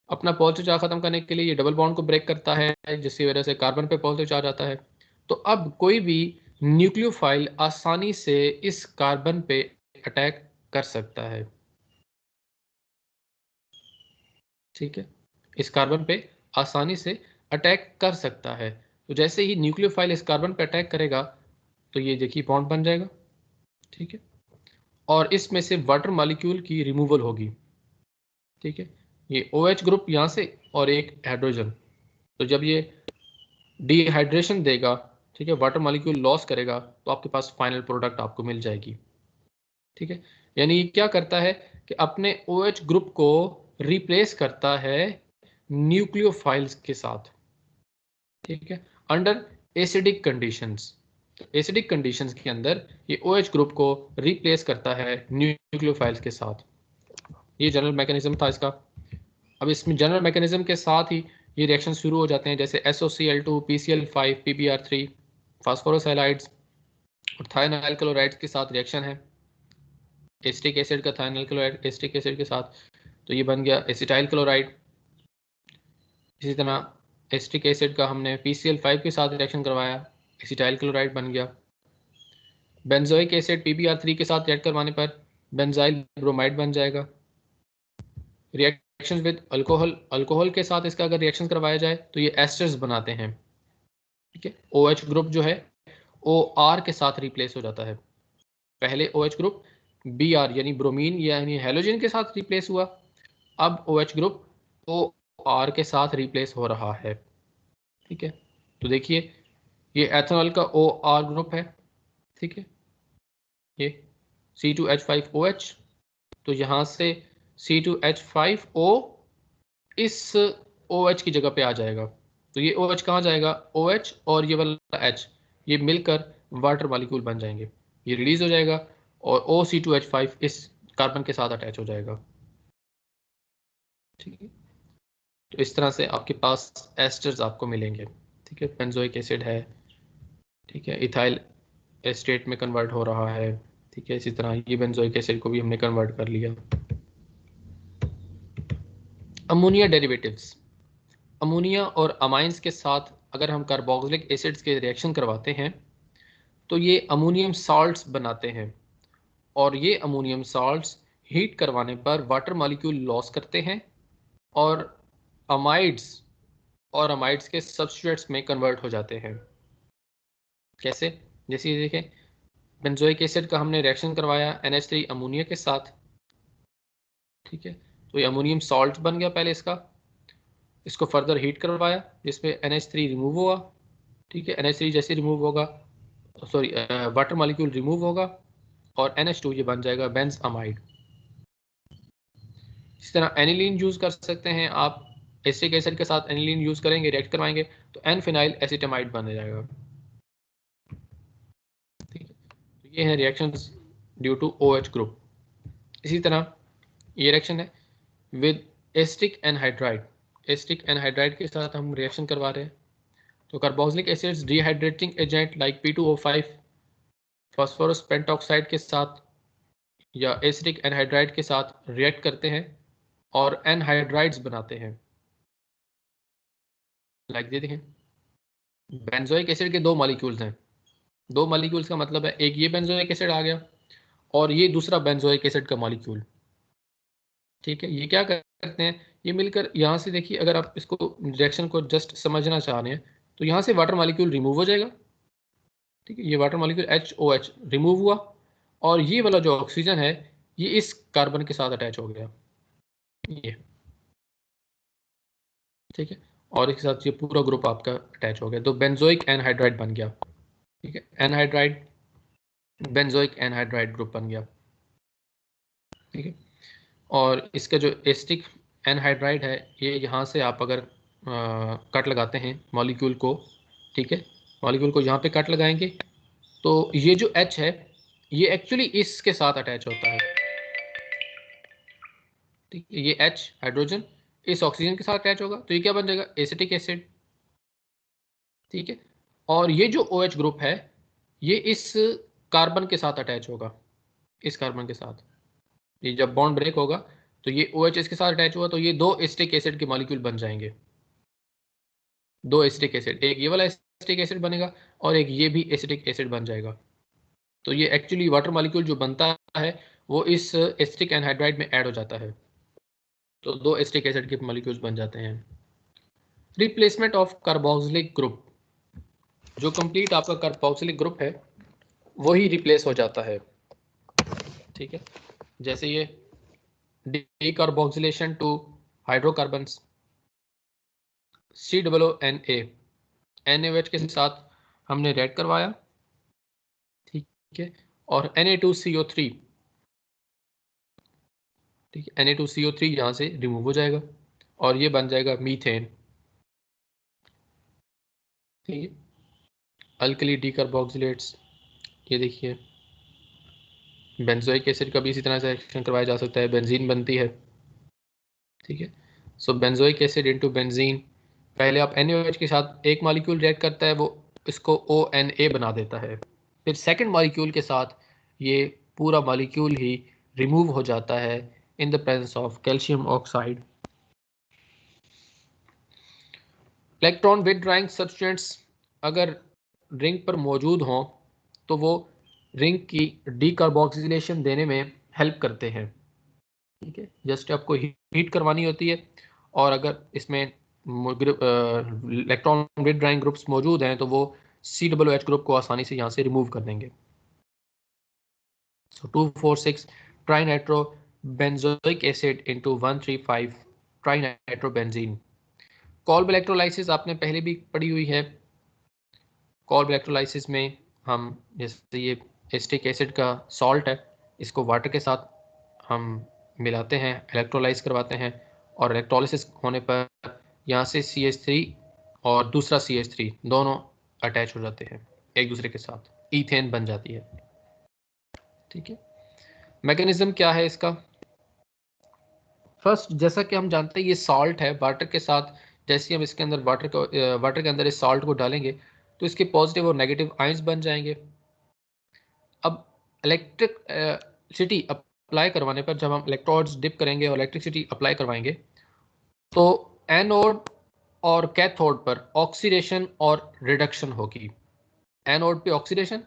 अपना पॉजिटिव चार्ज खत्म करने के लिए ये डबल बॉन्ड को ब्रेक करता है, जिसकी वजह से कार्बन पे पॉजिटिव चार्ज आता है। तो अब कोई भी न्यूक्लियोफाइल आसानी से इस कार्बन पे अटैक कर सकता है, ठीक है, इस कार्बन पे आसानी से अटैक कर सकता है। तो जैसे ही न्यूक्लियोफाइल इस कार्बन पे अटैक करेगा तो ये देखिए बॉन्ड बन जाएगा, ठीक है, और इसमें से वाटर मॉलिक्यूल की रिमूवल होगी, ठीक है, ये OH ग्रुप यहाँ से और एक हाइड्रोजन, तो जब ये डिहाइड्रेशन देगा, ठीक है, वाटर मॉलिक्यूल लॉस करेगा तो आपके पास फाइनल प्रोडक्ट आपको मिल जाएगी, ठीक है। यानी क्या करता है कि अपने OH ग्रुप को रिप्लेस करता है न्यूक्लियोफाइल्स के साथ, ठीक है, under acidic conditions. Acidic conditions के अंदर ये OH ग्रुप को रिप्लेस करता है न्यूक्लियोफाइल्स के साथ। ये जनरल मैकेनिज्म था इसका। अब इसमें जनरल मैकेनिज्म के साथ ही ये रिएक्शन शुरू हो जाते हैं, जैसे SOCl2 PCl5 PBr3 फास्फोरोसैलाइड्स और थायोनाइल क्लोराइड्स के साथ रिएक्शन है, एसिटिक एसिड का थायोनाइल क्लोराइड एसिटिक एसिड के साथ, तो ये बन गया एसिटाइल क्लोराइड। इसी तरह एसिटिक एसिड का हमने PCl5 के साथ रिएक्शन करवाया, एसिटाइल क्लोराइड बन गया। बेंजोइक एसिड PbR3 के साथ रिएक्ट करवाने पर बेंजाइल ब्रोमाइड बन जाएगा। रिएक्शन विद अल्कोहल, अल्कोहल के साथ इसका अगर रिएक्शन करवाया जाए तो ये एस्टर्स बनाते हैं। ठीक है, OH ग्रुप जो है OR के साथ रिप्लेस हो जाता है। पहले OH ग्रुप Br यानी ब्रोमीन यानी हेलोजन के साथ रिप्लेस हुआ, अब OH ग्रुप OR के साथ रिप्लेस हो रहा है। ठीक है, तो देखिए ये एथेनॉल का OR ग्रुप है। ठीक है, ये C2H5OH, तो यहाँ से C2H5O इस OH की जगह पे आ जाएगा। तो ये OH कहाँ जाएगा, OH और ये वाला H ये मिलकर वाटर मॉलिक्यूल बन जाएंगे, ये रिलीज हो जाएगा और OC2H5 इस कार्बन के साथ अटैच हो जाएगा। ठीक है, तो इस तरह से आपके पास एस्टर्स आपको मिलेंगे। ठीक है, बेंजोइक एसिड है, ठीक है, इथाइल एस्टेट में कन्वर्ट हो रहा है। ठीक है, इसी तरह ये बेंजोइक एसिड को भी हमने कन्वर्ट कर लिया। अमोनिया डेरिवेटिव्स, अमोनिया और अमाइंस के साथ अगर हम कार्बोक्सिलिक एसिड्स के रिएक्शन करवाते हैं तो ये अमोनियम साल्ट्स बनाते हैं, और ये अमोनियम साल्ट्स हीट करवाने पर वाटर मॉलिक्यूल लॉस करते हैं और अमाइड्स और अमाइड्स के सब्सट्रेट्स में कन्वर्ट हो जाते हैं। कैसे, जैसे ये देखें, बेंजोइक एसिड का हमने रिएक्शन करवाया NH3 अमोनिया के साथ। ठीक है, तो ये अमोनियम सॉल्ट बन गया पहले इसका, इसको फर्दर हीट करवाया जिसमें NH3 रिमूव हुआ। ठीक है, NH3 जैसे रिमूव होगा, सॉरी वाटर मॉलिक्यूल रिमूव होगा और NH2 ये बन जाएगा बेंज अमाइड। इस तरह एनिलीन यूज कर सकते हैं आप, एसिटिक एसिड के साथ एनिलीन यूज करेंगे, रिएक्ट करवाएंगे तो एन फिनाइल एसिटामाइड बन जाएगा। ठीक है, तो ये है reactions due to OH group. इसी तरह ये रिएक्शन है with acetic anhydride, acetic anhydride के साथ हम रिएक्शन करवा रहे हैं तो carboxylic acids dehydrating agent like P2O5 phosphorus pentoxide के साथ या एसिटिक एनहाइड्राइड के साथ रिएक्ट करते हैं और एनहाइड्राइड्स बनाते हैं। लाइक ये देखें, बेंजोइक एसिड के दो मॉलिक्यूल्स हैं, दो मॉलिक्यूल्स का मतलब है एक ये बेंजोइक एसिड आ गया और ये दूसरा बेंजोइक एसिड का मॉलिक्यूल। ठीक है, ये क्या करते हैं, ये मिलकर यहाँ से देखिए, अगर आप इसको रिएक्शन को जस्ट समझना चाह रहे हैं तो यहाँ से वाटर मॉलिक्यूल रिमूव हो जाएगा। ठीक है, ये वाटर मॉलिक्यूल HOH रिमूव हुआ और ये वाला जो ऑक्सीजन है ये इस कार्बन के साथ अटैच हो गया, ये। ठीक है, और इसके साथ ये पूरा ग्रुप आपका अटैच हो गया, तो बेंजोइक एनहाइड्राइड बन गया। ठीक है, एनहाइड्राइड, बेंजोइक एनहाइड्राइड ग्रुप बन गया। ठीक है, और इसका जो एसिटिक एनहाइड्राइड है ये यहाँ से आप अगर कट लगाते हैं मॉलिक्यूल को, ठीक है, मॉलिक्यूल को यहाँ पे कट लगाएंगे तो ये जो H है ये एक्चुअली इसके साथ अटैच होता है। ठीक है, ये H हाइड्रोजन इस ऑक्सीजन के साथ अटैच होगा तो ये क्या बन जाएगा, एसिटिक एसिड। ठीक है, और ये जो OH ग्रुप है ये इस कार्बन के साथ अटैच होगा, इस कार्बन के साथ। ये जब बॉन्ड ब्रेक होगा तो ये OH इसके साथ अटैच हुआ तो ये दो एसिटिक एसिड के मॉलिक्यूल बन जाएंगे, दो एसिटिक एसिड, एक ये वाला एसिटिक एसिड बनेगा और एक ये भी एसिटिक एसिड बन जाएगा। तो ये एक्चुअली वाटर मॉलिक्यूल जो बनता है वो इस एसिटिक एनहाइड्राइड में ऐड हो जाता है, तो दो एसिटिक एसिड के मॉलिक्यूल्स बन जाते हैं। रिप्लेसमेंट ऑफ कार्बोक्सिलिक ग्रुप, जो कंप्लीट आपका कार्बोक्सिलिक ग्रुप है वही रिप्लेस हो जाता है। ठीक है, जैसे ये decarboxylation to hydrocarbons, COONA, NaOH के साथ हमने रिएक्ट करवाया। ठीक है, और Na2CO3, ठीक है, Na2CO3 यहाँ से रिमूव हो जाएगा और ये बन जाएगा मीथेन। ठीक है, अल्कली डीकार्बोक्सिलेट्स, ये देखिए बेंजोइक एसिड का भी इसी तरह से रिएक्शन करवाया जा सकता है, बेंजीन बनती है। ठीक है, सो बेंजोइक एसिड इनटू बेंजीन, पहले आप NaOH के साथ एक मॉलिक्यूल रिएक्ट करता है वो इसको ONA बना देता है, फिर सेकंड मॉलिक्यूल के साथ ये पूरा मॉलिक्यूल ही रिमूव हो जाता है in the presence of calcium oxide. Electron withdrawing substituents, अगर रिंग पर मौजूद हों तो वो रिंग की डीकार्बोक्सिलेशन देने में हेल्प करते हैं। ठीक है, जस्ट आपको हीट करवानी होती है और अगर इसमें इलेक्ट्रॉन विथड्राइंग ग्रुप्स मौजूद हैं तो वो COOH ग्रुप को आसानी से यहाँ से रिमूव कर देंगे। So 2,4,6 trinitrobenzoic acid into 1,3,5 trinitrobenzene. Kolbe electrolysis आपने पहले भी पढ़ी हुई है। कॉल्ब इलेक्ट्रोलाइसिस में हम जैसे ये एसिटिक एसिड का सॉल्ट है, इसको वाटर के साथ हम मिलाते हैं, इलेक्ट्रोलाइज करवाते हैं और इलेक्ट्रोलिसिस होने पर यहाँ से CH3 और दूसरा CH3 दोनों अटैच हो जाते हैं एक दूसरे के साथ, ईथेन बन जाती है। ठीक है, मैकेनिज्म क्या है इसका? फर्स्ट, जैसा कि हम जानते हैं ये सॉल्ट है, वाटर के साथ जैसे हम इसके अंदर वाटर के अंदर इस सॉल्ट को डालेंगे तो इसके पॉजिटिव और नेगेटिव आयंस बन जाएंगे। अब इलेक्ट्रिसिटी अप्लाई करवाने पर जब हम इलेक्ट्रोड्स डिप करेंगे और इलेक्ट्रिसिटी अप्लाई करवाएंगे तो एनोड और कैथोड पर ऑक्सीडेशन और रिडक्शन होगी। एनोड पे ऑक्सीडेशन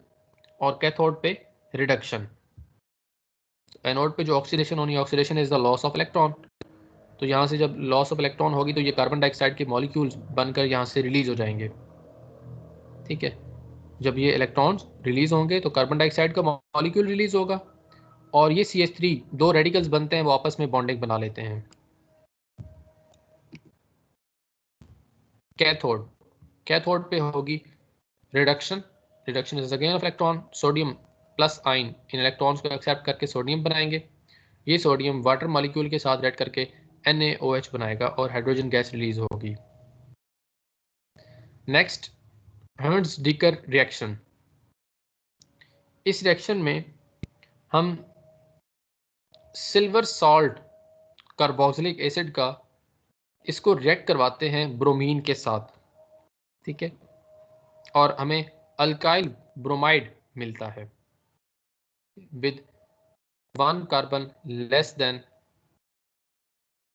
और कैथोड पे रिडक्शन। एनोड पे जो ऑक्सीडेशन होनी है, oxidation is the loss of electron. तो यहाँ से जब लॉस ऑफ इलेक्ट्रॉन होगी तो ये कार्बन डाइऑक्साइड के मॉलिक्यूल्स बनकर यहाँ से रिलीज हो जाएंगे। ठीक है, जब ये इलेक्ट्रॉन्स रिलीज होंगे तो कार्बन डाइऑक्साइड का मॉलिक्यूल रिलीज होगा और ये CH3 दो रेडिकल्स बनते हैं, वो आपस में बॉन्डिंग बना लेते हैं। कैथोड, कैथोड पे होगी reduction. Reduction is again of electron, sodium plus ion in electrons को एक्सेप्ट करके सोडियम बनाएंगे। ये सोडियम वाटर मॉलिक्यूल के साथ रेड करके NaOH बनाएगा और हाइड्रोजन गैस रिलीज होगी। Next, Hunsdiecker reaction. इस रिएक्शन में हम सिल्वर सॉल्ट कार्बोक्सिलिक एसिड का इसको रिएक्ट करवाते हैं ब्रोमीन के साथ। ठीक है, और हमें अल्काइल ब्रोमाइड मिलता है with 1 carbon less than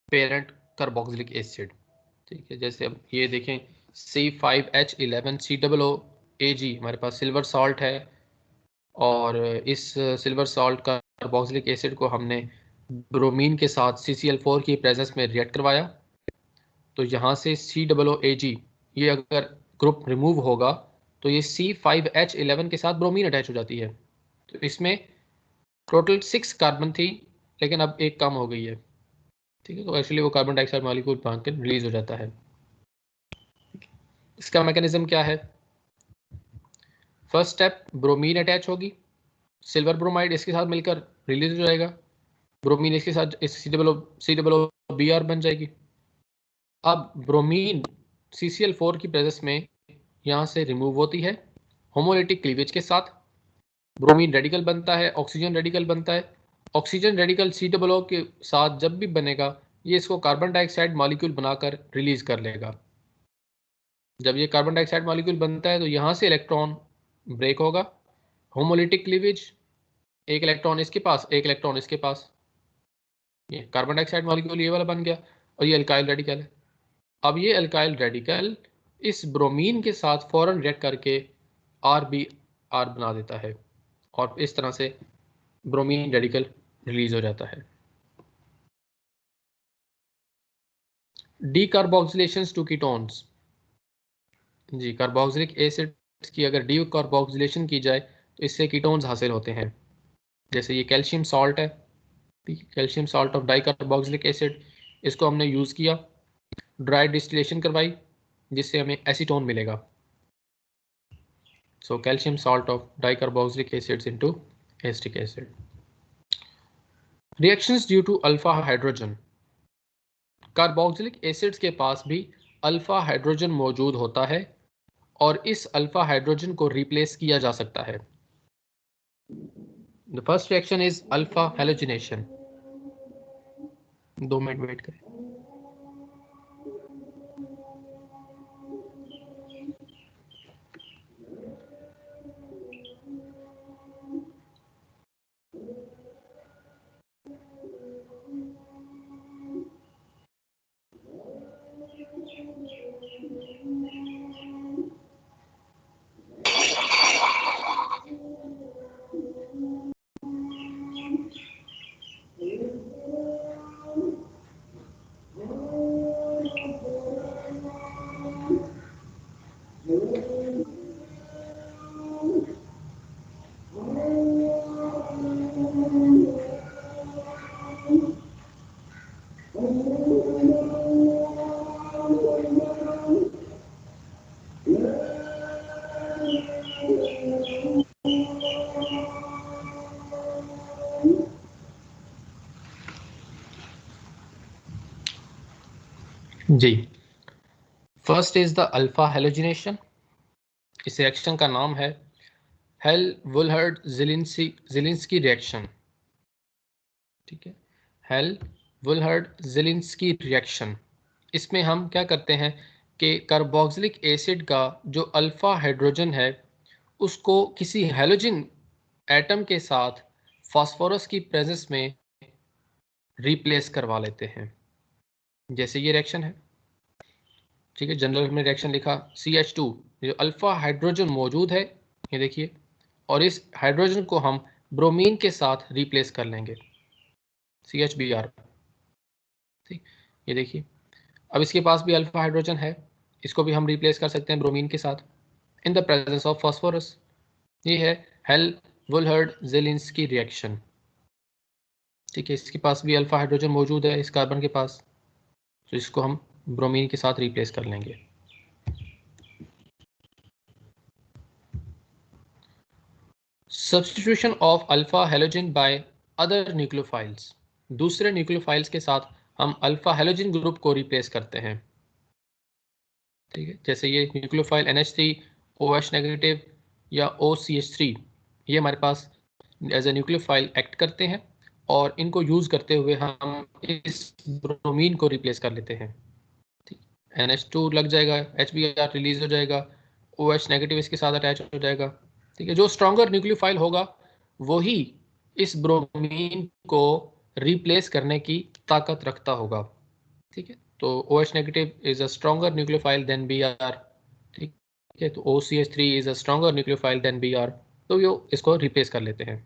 parent carboxylic acid. ठीक है, जैसे अब ये देखें C5H11COOAG हमारे पास सिल्वर सॉल्ट है और इस सिल्वर सॉल्ट कार्बोक्सिलिक एसिड को हमने ब्रोमीन के साथ CCl4 की प्रेजेंस में रिएक्ट करवाया तो यहाँ से COOAG ये अगर ग्रुप रिमूव होगा तो ये C5H11 के साथ ब्रोमीन अटैच हो जाती है। तो इसमें टोटल 6 कार्बन थी लेकिन अब एक कम हो गई है। ठीक है, तो एक्चुअली वो कार्बन डाइऑक्साइड मॉलिक्यूल भाग के रिलीज हो जाता है। इसका मैकेनिज्म क्या है? फर्स्ट स्टेप, ब्रोमीन अटैच होगी, सिल्वर ब्रोमाइड इसके साथ मिलकर रिलीज हो जाएगा, ब्रोमीन इसके साथ इस COOBr बन जाएगी। अब ब्रोमीन CCl4 की प्रेजेंस में यहाँ से रिमूव होती है होमोलिटिक क्लीवेज के साथ। ब्रोमीन रेडिकल बनता है, ऑक्सीजन रेडिकल बनता है। ऑक्सीजन रेडिकल COO के साथ जब भी बनेगा ये इसको कार्बन डाइऑक्साइड मॉलिक्यूल बनाकर रिलीज कर लेगा। जब ये कार्बन डाइऑक्साइड मॉलिक्यूल बनता है तो यहाँ से इलेक्ट्रॉन ब्रेक होगा, होमोलिटिक क्लीवेज, एक इलेक्ट्रॉन इसके पास एक इलेक्ट्रॉन इसके पास, ये कार्बन डाइऑक्साइड मॉलिक्यूल ये वाला बन गया और ये अल्काइल रेडिकल है। अब ये अल्काइल रेडिकल इस ब्रोमीन के साथ फौरन रिएक्ट करके RBr बना देता है और इस तरह से ब्रोमीन रेडिकल रिलीज हो जाता है। Decarboxylations to ketones. जी, कार्बोक्सिलिक एसिड की अगर डीकार्बोक्सिलेशन की जाए तो इससे कीटोन्स हासिल होते हैं। जैसे ये कैल्शियम सॉल्ट है, calcium salt of dicarboxylic acid, इसको हमने यूज़ किया, ड्राई डिस्टिलेशन करवाई जिससे हमें एसीटोन मिलेगा। So calcium salt of dicarboxylic acids into acetic acid. Reactions due to alpha hydrogen. Carboxylic acids के पास भी अल्फा हाइड्रोजन मौजूद होता है और इस अल्फा हाइड्रोजन को रिप्लेस किया जा सकता है। The first reaction is alpha halogenation. 2 minute wait करें। जी, first is the alpha halogenation. इस रिएक्शन का नाम है हेल-वुलहर्ड ज़ेलिंस्की रिएक्शन। ठीक है, हेल-वुलहर्ड ज़ेलिंस्की रिएक्शन। इसमें हम क्या करते हैं कि कार्बोक्सिलिक एसिड का जो अल्फा हाइड्रोजन है उसको किसी हैलोजन एटम के साथ फास्फोरस की प्रेजेंस में रिप्लेस करवा लेते हैं। जैसे ये रिएक्शन है, ठीक है, जनरल में रिएक्शन लिखा CH2, जो अल्फा हाइड्रोजन मौजूद है, ये देखिए, और इस हाइड्रोजन को हम ब्रोमीन के साथ रिप्लेस कर लेंगे, CHBr। ठीक, ये देखिए, अब इसके पास भी अल्फा हाइड्रोजन है, इसको भी हम रिप्लेस कर सकते हैं ब्रोमीन के साथ इन द प्रेजेंस ऑफ फास्फोरस। ये है हेल-वुलहर्ड ज़ेलिंस्की रिएक्शन। ठीक है, इसके पास भी अल्फा हाइड्रोजन मौजूद है इस कार्बन के पास, तो इसको हम ब्रोमीन के साथ रिप्लेस कर लेंगे। Substitution of alpha halogen by other nucleophiles. दूसरे न्यूक्लियोफाइल्स के साथ हम अल्फा हेलोजन ग्रुप को रिप्लेस करते हैं। ठीक है, जैसे ये न्यूक्लियोफाइल NH3 OH नेगेटिव या OCH3, ये हमारे पास एज ए न्यूक्लियोफाइल एक्ट करते हैं और इनको यूज करते हुए हम इस ब्रोमीन को रिप्लेस कर लेते हैं। ठीक, NH2 लग जाएगा, HBr रिलीज हो जाएगा, OH नेगेटिव इसके साथ अटैच हो जाएगा। ठीक है, जो स्ट्रॉन्गर न्यूक्लियोफाइल होगा वही इस ब्रोमीन को रिप्लेस करने की ताकत रखता होगा। ठीक है, तो OH negative is a stronger nucleophile than Br। ठीक है, तो OCH3 is a stronger nucleophile than Br, तो ये इसको रिप्लेस कर लेते हैं।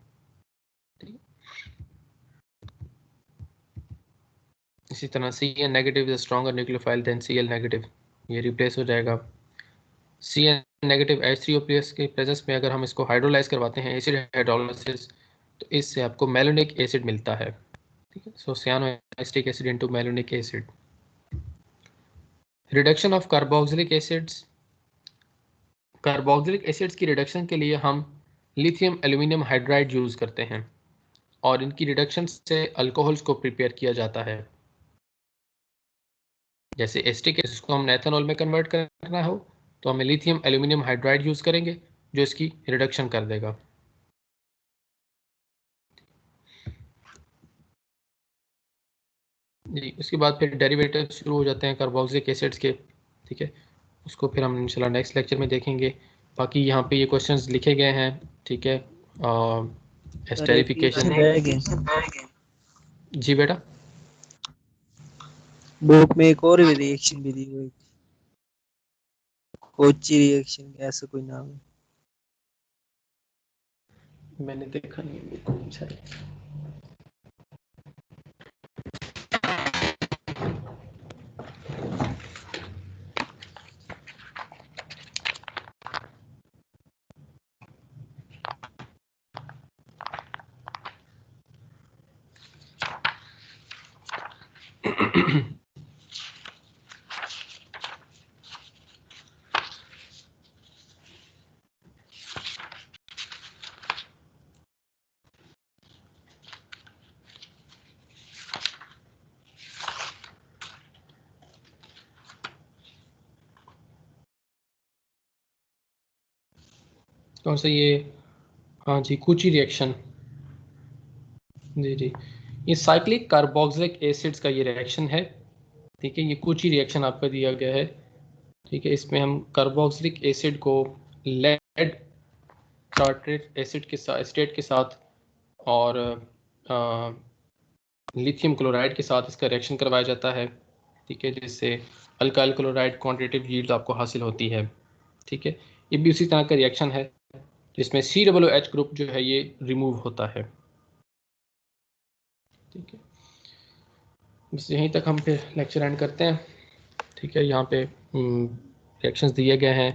ठीक है, इसी तरह Cn negative is a stronger nucleophile than Cl negative, ये रिप्लेस हो जाएगा। Cn नेगेटिव H3O+ के प्रेजेंस में अगर हम इसको हाइड्रोलाइज करवाते हैं एसिड हाइड्रोलाइसिस, तो इससे आपको मेलोनिक एसिड मिलता है। ठीक है, सो cyanoacetylenic acid into malonic acid. Reduction of carboxylic acids. Carboxylic acids की रिडक्शन के लिए हम लिथियम एल्यूमिनियम हाइड्राइड यूज करते हैं और इनकी रिडक्शन से अल्कोहल्स को प्रिपेयर किया जाता है। जैसे एस्टिक एसिड को हम एथेनॉल में कन्वर्ट करना हो तो हमें लिथियम एल्यूमिनियम हाइड्राइड यूज करेंगे जो इसकी रिडक्शन कर देगा। जी, उसके बाद फिर डेरिवेटिव शुरू हो जाते हैं कार्बोक्सिलिक एसिड्स के। ठीक है, उसको फिर हम इंशाल्लाह नेक्स्ट लेक्चर में देखेंगे। बाकी यहाँ पे ये क्वेश्चंस लिखे गए हैं। ठीक है, एस्टेरिफिकेशन। जी बेटा, बुक में एक और भी रिएक्शन भी दी हुई, कोची रिएक्शन ऐसा कोई नाम है। मैंने देखा नहीं है कौन सा है। कौन सा ये, हाँ जी, कुची रिएक्शन। जी जी, ये साइक्लिक कार्बोक्सिलिक एसिड्स का ये रिएक्शन है। ठीक है, ये कुची रिएक्शन आपका दिया गया है। ठीक है, इसमें हम कार्बोक्सिलिक एसिड को लेड टार्ट्रेट एसिड के साथ, स्टेट के साथ और लिथियम क्लोराइड के साथ इसका रिएक्शन करवाया जाता है। ठीक है, जिससे अल्काइल क्लोराइड क्वांटिटेटिव यील्ड आपको हासिल होती है। ठीक है, ये भी उसी तरह का रिएक्शन है जिसमें COOH ग्रुप जो है ये रिमूव होता है। ठीक है, बस यहीं तक हम फिर लेक्चर एंड करते हैं। ठीक है, यहाँ पे रिएक्शंस दिए गए हैं।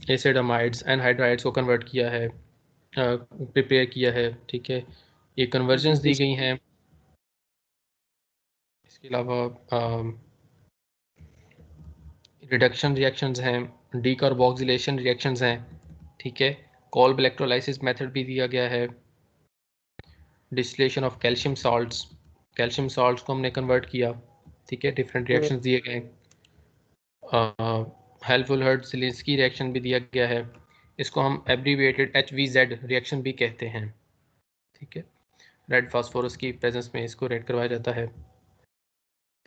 एसिड अमाइड्स एनहाइड्राइड्स को कन्वर्ट किया है, प्रिपेयर किया है। ठीक है, ये कन्वर्जन्स दी गई हैं। इसके अलावा रिडक्शन रिएक्शंस हैं, डीकार्बोक्सिलेशन रिएक्शंस हैं। ठीक है, कोल्ब इलेक्ट्रोलाइसिस मेथड भी दिया गया है। Distillation of calcium salts, calcium salts को हमने कन्वर्ट किया। ठीक है, डिफरेंट रिएक्शंस दिए गए हैं। हेल्फुल ज़ेलेंस्की रिएक्शन भी दिया गया है, इसको हम एब्रीविएटेड HVZ रिएक्शन भी कहते हैं। ठीक है, रेड फास्फोरस की प्रेजेंस में इसको रेड करवाया जाता है।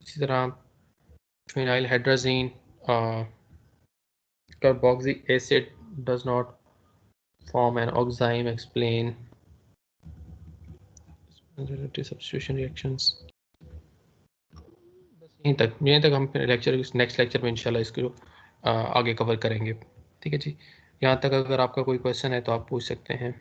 इसी तरह phenyl hydrazine carboxylic acid does not form an enzyme, explain substitution reactions। यहीं तक हम नेक्स्ट लेक्चर में इंशाल्लाह इसको आगे कवर करेंगे। ठीक है जी, यहाँ तक अगर आपका कोई क्वेश्चन है तो आप पूछ सकते हैं।